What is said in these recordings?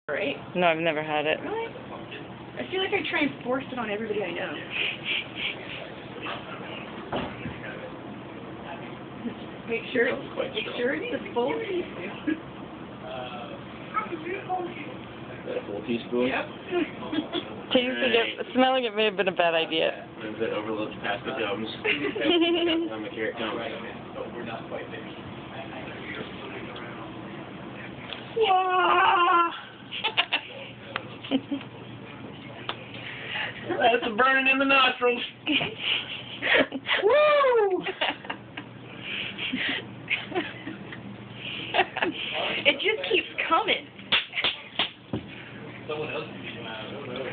Right? No, I've never had it. Really? I feel like I try and force it on everybody I know. Make sure it's a full teaspoon. That a full teaspoon? Yep. Tasting it, smelling it may have been a bad idea. If it overloads past the gums, I'm a carrot comes. We're not quite there. That's a burning in the nostrils. Woo! It just keeps coming.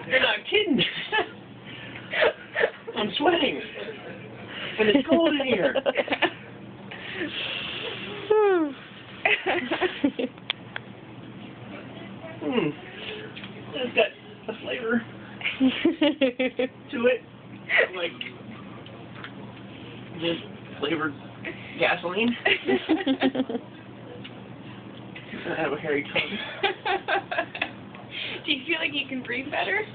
You're not kidding. I'm sweating. And it's cold in here. It's got a flavor to it. Like just flavored gasoline. I have a hairy tongue. Do you feel like you can breathe better?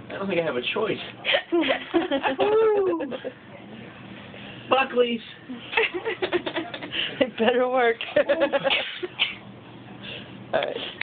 I don't think I have a choice. Buckley's. It better work. All right.